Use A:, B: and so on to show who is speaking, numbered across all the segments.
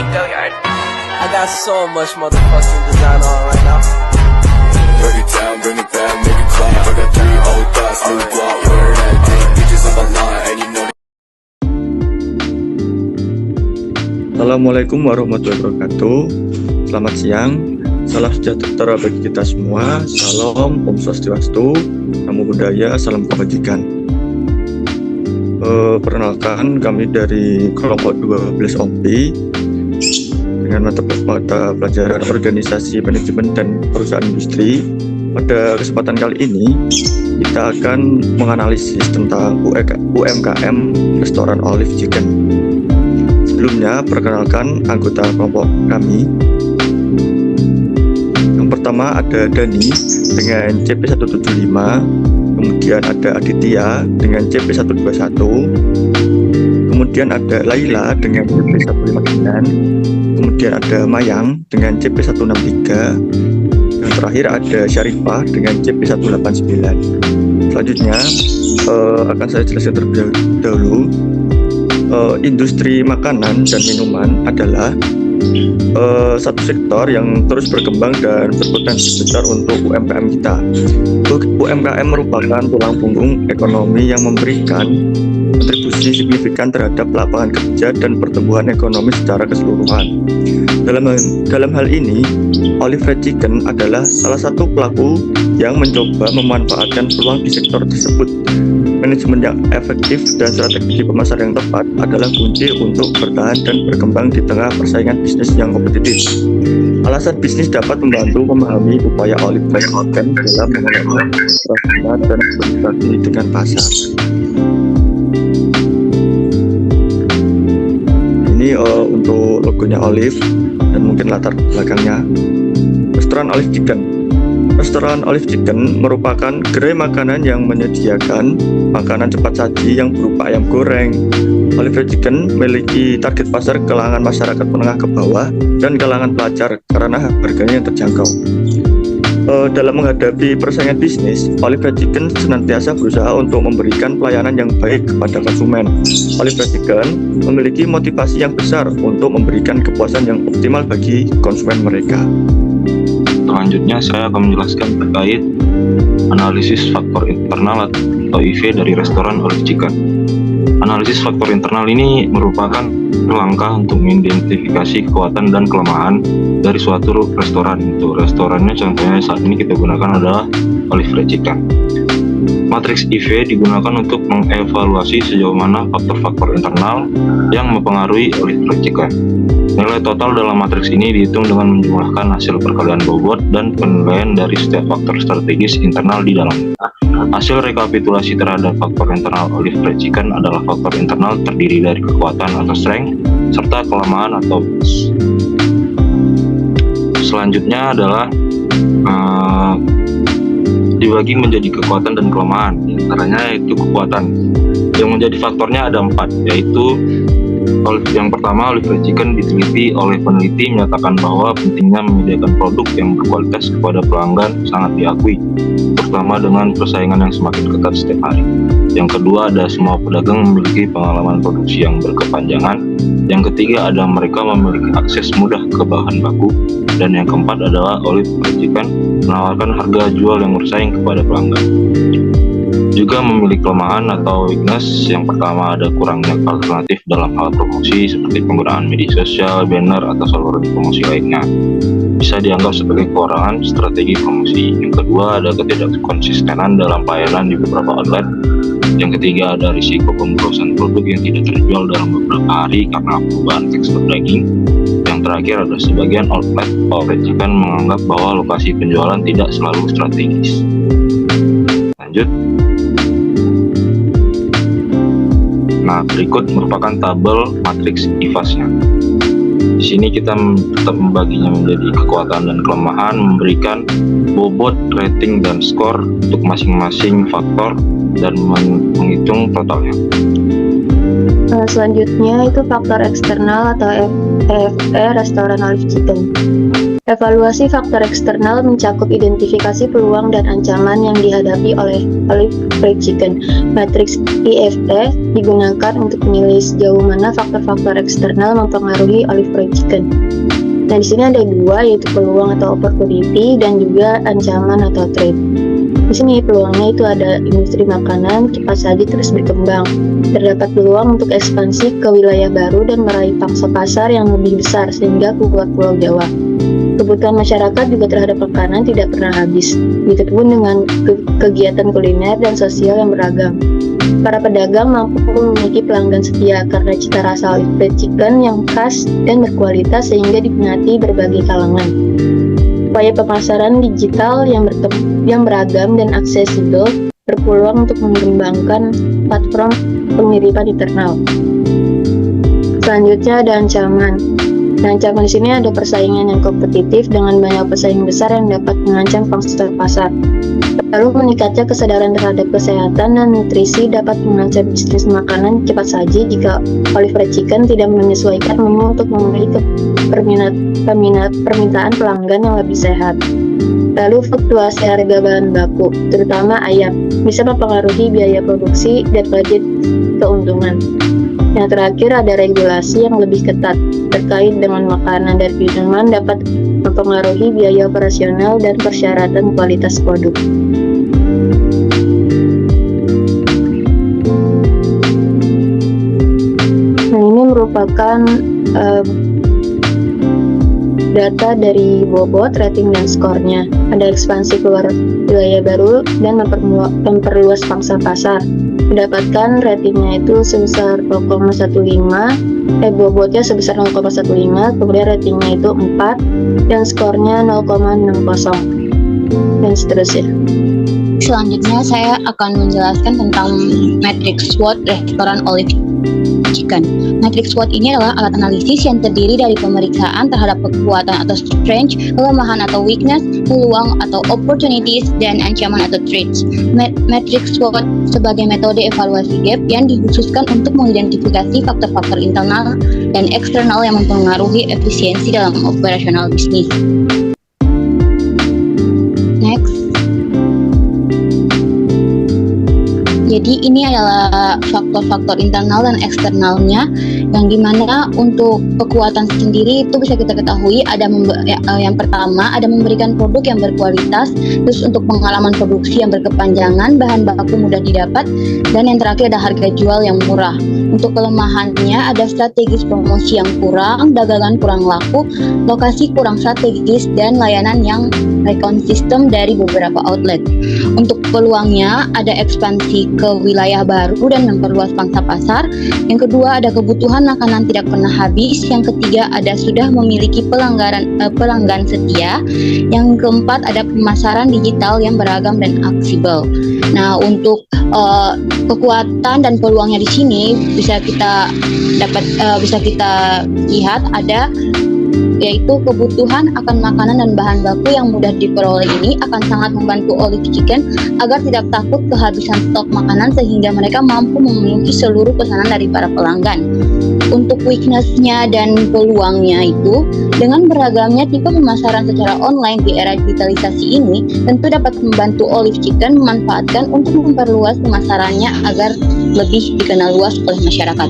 A: Billiard. I got so much motherfucking design on right now.
B: Break it down, bring it back, make it clap. I got 3 old thoughts, new block, where that day. Bitches on my line, and you know.
C: Assalamualaikum warahmatullahi wabarakatuh. Selamat siang, salam sejahtera bagi kita semua. Salam, Om Swastiastu, Namo Buddhaya, salam kebajikan. Perkenalkan, kami dari kelompok 12 OPI dengan mata pelajaran organisasi manajemen dan perusahaan industri. Pada kesempatan kali ini kita akan menganalisis tentang UMKM restoran Olive Chicken. Sebelumnya, perkenalkan anggota kelompok kami. Yang pertama ada Dani dengan CP175, kemudian ada Aditya dengan CP121, kemudian ada Laila dengan CP159, kemudian ada Mayang dengan CP163, yang terakhir ada Syarifah dengan CP189. Selanjutnya akan saya jelaskan terlebih dahulu. Industri makanan dan minuman adalah satu sektor yang terus berkembang dan berpotensi besar untuk UMKM kita. UMKM merupakan tulang punggung ekonomi yang memberikan kontribusi signifikan terhadap lapangan kerja dan pertumbuhan ekonomi secara keseluruhan. Dalam hal ini, Olive Chicken adalah salah satu pelaku yang mencoba memanfaatkan peluang di sektor tersebut. Manajemen yang efektif dan strategi pemasaran yang tepat adalah kunci untuk bertahan dan berkembang di tengah persaingan bisnis yang kompetitif. Alasan bisnis dapat membantu memahami upaya Olive Chicken dalam mengelola operasional dan berinteraksi dengan pasar. Ini untuk logonya Olive dan mungkin latar belakangnya. Restoran Olive Chicken. Restoran Olive Chicken merupakan gerai makanan yang menyediakan makanan cepat saji yang berupa ayam goreng. Olive Chicken memiliki target pasar kalangan masyarakat menengah ke bawah dan kalangan pelajar karena harganya yang terjangkau. Dalam menghadapi persaingan bisnis, Olive Chicken senantiasa berusaha untuk memberikan pelayanan yang baik kepada konsumen. Olive Chicken memiliki motivasi yang besar untuk memberikan kepuasan yang optimal bagi konsumen mereka.
D: Selanjutnya saya akan menjelaskan terkait analisis faktor internal atau IV dari restoran Olive Chicken. Analisis faktor internal ini merupakan langkah untuk mengidentifikasi kekuatan dan kelemahan dari suatu restoran. Untuk restorannya contohnya saat ini kita gunakan adalah Olive Chicken. Matriks IV digunakan untuk mengevaluasi sejauh mana faktor-faktor internal yang mempengaruhi Olive Chicken. Nilai total dalam matriks ini dihitung dengan menjumlahkan hasil perkalian bobot dan penilaian dari setiap faktor strategis internal di dalamnya. Hasil rekapitulasi terhadap faktor internal Olive Chicken adalah faktor internal terdiri dari kekuatan atau strength serta kelemahan atau weakness. Selanjutnya adalah dibagi menjadi kekuatan dan kelemahan. Di antaranya yaitu kekuatan. Yang menjadi faktornya ada 4, yaitu yang pertama, Olive Chicken diteliti oleh peneliti menyatakan bahwa pentingnya menyediakan produk yang berkualitas kepada pelanggan sangat diakui, terutama dengan persaingan yang semakin ketat setiap hari. Yang kedua, ada semua pedagang memiliki pengalaman produksi yang berkepanjangan. Yang ketiga, ada mereka memiliki akses mudah ke bahan baku. Dan yang keempat adalah Olive Chicken menawarkan harga jual yang bersaing kepada pelanggan. Juga memiliki kelemahan atau weakness. Yang pertama, ada kurangnya alternatif dalam hal promosi seperti penggunaan media sosial, banner, atau saluran promosi lainnya. Bisa dianggap sebagai kekurangan strategi promosi. Yang kedua, ada ketidakkonsistenan dalam pelayanan di beberapa outlet. Yang ketiga, ada risiko pemborosan produk yang tidak terjual dalam beberapa hari karena perubahan tekstur daging. Yang terakhir, ada sebagian outlet Olive Chicken menganggap bahwa lokasi penjualan tidak selalu strategis. Lanjut. Nah, berikut merupakan tabel matriks IFAS-nya. Di sini kita tetap membaginya menjadi kekuatan dan kelemahan, memberikan bobot, rating, dan skor untuk masing-masing faktor dan menghitung totalnya.
E: Selanjutnya itu faktor eksternal atau EFE restoran Olive Chicken. Evaluasi faktor eksternal mencakup identifikasi peluang dan ancaman yang dihadapi oleh Olive Fried Chicken. Matriks IFT digunakan untuk menilai sejauh mana faktor-faktor eksternal mempengaruhi Olive Fried Chicken. Nah, di sini ada dua, yaitu peluang atau opportunity dan juga ancaman atau threat. Di sini peluangnya itu ada industri makanan cepat saja terus berkembang. Terdapat peluang untuk ekspansi ke wilayah baru dan meraih pangsa pasar yang lebih besar sehingga keluar Pulau Jawa. Kebutuhan masyarakat juga terhadap makanan tidak pernah habis, begitupun dengan kegiatan kuliner dan sosial yang beragam. Para pedagang mampu memiliki pelanggan setia karena cita rasa Olive Fried Chicken yang khas dan berkualitas sehingga diminati berbagai kalangan. Upaya pemasaran digital yang beragam dan aksesibel berpeluang untuk mengembangkan platform pengiriman internal. Selanjutnya ada ancaman. Nah, ancaman di sini ada persaingan yang kompetitif dengan banyak pesaing besar yang dapat mengancam pangsa pasar. Lalu meningkatnya kesadaran terhadap kesehatan dan nutrisi dapat mengancam bisnis makanan cepat saji jika Olive Fried Chicken tidak menyesuaikan menu untuk memenuhi permintaan pelanggan yang lebih sehat. Lalu fluktuasi harga bahan baku, terutama ayam, bisa mempengaruhi biaya produksi dan budget keuntungan. Yang terakhir ada regulasi yang lebih ketat terkait dengan makanan dan minuman dapat mempengaruhi biaya operasional dan persyaratan kualitas produk. Nah, ini merupakan data dari bobot, rating, dan skornya. Ada ekspansi keluar wilayah baru dan memperluas pangsa pasar. Mendapatkan ratingnya itu sebesar 0,15, bobotnya sebesar 0,15, kemudian ratingnya itu 4, dan skornya 0,60, dan seterusnya.
F: Selanjutnya saya akan menjelaskan tentang matriks SWOT restoran Olive Chicken. Matriks SWOT ini adalah alat analisis yang terdiri dari pemeriksaan terhadap kekuatan atau strength, kelemahan atau weakness, peluang atau opportunities, dan ancaman atau threats. Matriks SWOT sebagai metode evaluasi gap yang dikhususkan untuk mengidentifikasi faktor-faktor internal dan eksternal yang mempengaruhi efisiensi dalam operasional bisnis. Next. Jadi ini adalah faktor-faktor internal dan eksternalnya, yang dimana untuk kekuatan sendiri itu bisa kita ketahui ada yang pertama ada memberikan produk yang berkualitas, terus untuk pengalaman produksi yang berkepanjangan, bahan baku mudah didapat, dan yang terakhir ada harga jual yang murah. Untuk kelemahannya ada strategis promosi yang kurang, dagangan kurang laku, lokasi kurang strategis, dan layanan yang konsisten dari beberapa outlet. Untuk peluangnya ada ekspansi ke wilayah baru dan memperluas pangsa pasar. Yang kedua ada kebutuhan makanan tidak pernah habis. Yang ketiga ada sudah memiliki pelanggan setia. Yang keempat ada pemasaran digital yang beragam dan aksibel. Nah, untuk kekuatan dan peluangnya di sini bisa kita lihat ada yaitu kebutuhan akan makanan dan bahan baku yang mudah diperoleh ini akan sangat membantu Olive Chicken agar tidak takut kehabisan stok makanan sehingga mereka mampu memenuhi seluruh pesanan dari para pelanggan. Untuk weakness-nya dan peluangnya itu, dengan beragamnya tipe pemasaran secara online di era digitalisasi ini tentu dapat membantu Olive Chicken memanfaatkan untuk memperluas pemasarannya agar lebih dikenal luas oleh masyarakat.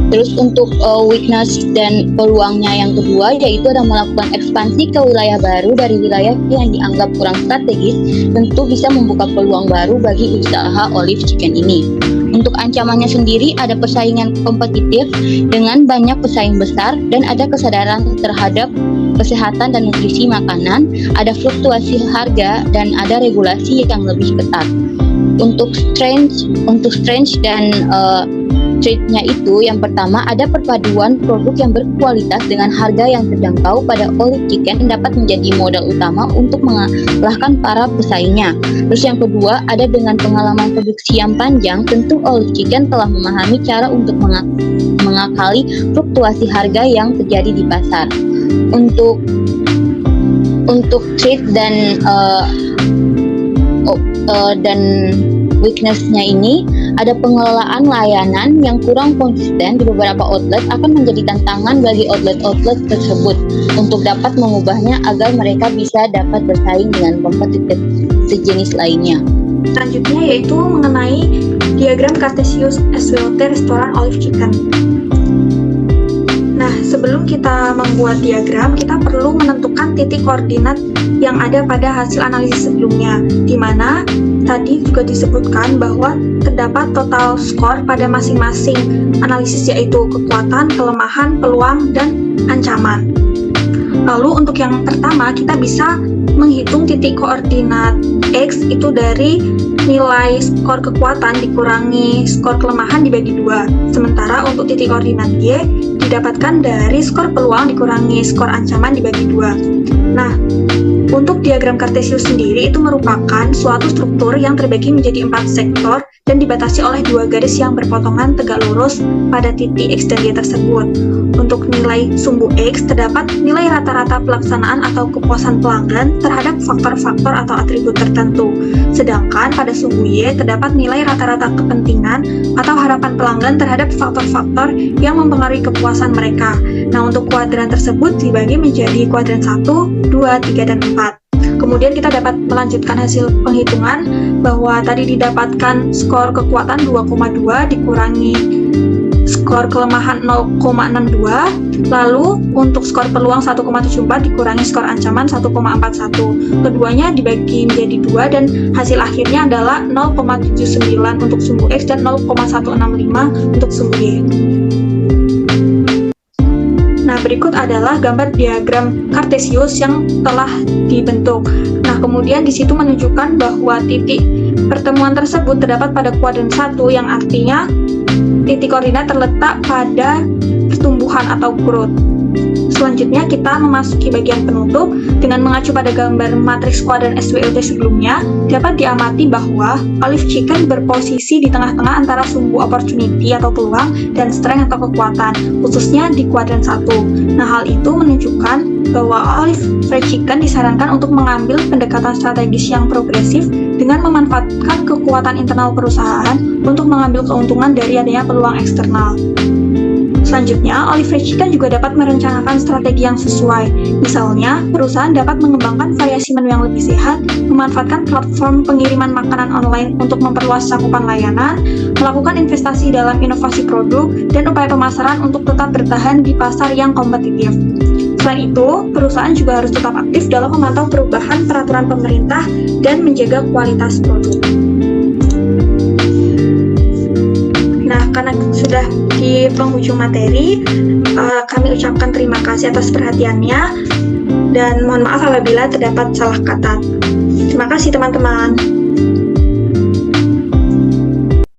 F: Terus untuk weakness dan peluangnya yang kedua yaitu ada melakukan ekspansi ke wilayah baru dari wilayah yang dianggap kurang strategis, tentu bisa membuka peluang baru bagi usaha Olive Chicken ini. Untuk ancamannya sendiri ada persaingan kompetitif dengan banyak pesaing besar dan ada kesadaran terhadap kesehatan dan nutrisi makanan, ada fluktuasi harga dan ada regulasi yang lebih ketat. Untuk strength dan trade-nya itu yang pertama ada perpaduan produk yang berkualitas dengan harga yang terjangkau pada Olive Chicken dapat menjadi modal utama untuk mengalahkan para pesaingnya. Terus yang kedua ada dengan pengalaman produksi yang panjang, tentu Olive Chicken telah memahami cara untuk mengakali fluktuasi harga yang terjadi di pasar. Untuk trade dan weakness-nya ini Ada pengelolaan layanan yang kurang konsisten di beberapa outlet akan menjadi tantangan bagi outlet-outlet tersebut untuk dapat mengubahnya agar mereka bisa dapat bersaing dengan kompetitor sejenis lainnya.
G: Selanjutnya yaitu mengenai diagram Cartesius SWOT restoran Olive Chicken. Nah, sebelum kita membuat diagram, kita perlu menentukan titik koordinat yang ada pada hasil analisis sebelumnya, di mana tadi juga disebutkan bahwa terdapat total skor pada masing-masing analisis, yaitu kekuatan, kelemahan, peluang, dan ancaman. Lalu untuk yang pertama, kita bisa menghitung titik koordinat X itu dari nilai skor kekuatan dikurangi skor kelemahan dibagi 2. Sementara untuk titik koordinat Y didapatkan dari skor peluang dikurangi skor ancaman dibagi 2. Nah, untuk diagram Cartesius sendiri itu merupakan suatu struktur yang terbagi menjadi 4 sektor dan dibatasi oleh 2 garis yang berpotongan tegak lurus pada titik X dan Y tersebut. Untuk nilai sumbu X terdapat nilai rata-rata pelaksanaan atau kepuasan pelanggan terhadap faktor-faktor atau atribut tertentu. Sedangkan pada sumbu Y terdapat nilai rata-rata kepentingan atau harapan pelanggan terhadap faktor-faktor yang mempengaruhi kepuasan mereka. Nah, untuk kuadran tersebut dibagi menjadi kuadran 1, 2, 3, dan 4. Kemudian kita dapat melanjutkan hasil penghitungan bahwa tadi didapatkan skor kekuatan 2,2 dikurangi skor kelemahan 0,62, lalu untuk skor peluang 1,74 dikurangi skor ancaman 1,41. Keduanya dibagi menjadi 2 dan hasil akhirnya adalah 0,79 untuk sumbu X dan 0,165 untuk sumbu Y. Nah, berikut adalah gambar diagram Cartesius yang telah dibentuk. Nah, kemudian di situ menunjukkan bahwa titik pertemuan tersebut terdapat pada kuadran 1, yang artinya titik koordinat terletak pada pertumbuhan atau growth. Selanjutnya kita memasuki bagian penutup. Dengan mengacu pada gambar matriks kuadran SWOT sebelumnya, dapat diamati bahwa Olive Chicken berposisi di tengah-tengah antara sumbu opportunity atau peluang dan strength atau kekuatan, khususnya di kuadran 1. Nah, hal itu menunjukkan bahwa Olive Fried Chicken disarankan untuk mengambil pendekatan strategis yang progresif dengan memanfaatkan kekuatan internal perusahaan untuk mengambil keuntungan dari adanya peluang eksternal. Selanjutnya, Olive Fried Chicken juga dapat merencanakan strategi yang sesuai. Misalnya, perusahaan dapat mengembangkan variasi menu yang lebih sehat, memanfaatkan platform pengiriman makanan online untuk memperluas cakupan layanan, melakukan investasi dalam inovasi produk, dan upaya pemasaran untuk tetap bertahan di pasar yang kompetitif. Selain itu, perusahaan juga harus tetap aktif dalam memantau perubahan peraturan pemerintah dan menjaga kualitas produk. Nah, karena sudah di penghujung materi, kami ucapkan terima kasih atas perhatiannya dan mohon maaf apabila terdapat salah kata. Terima kasih teman-teman.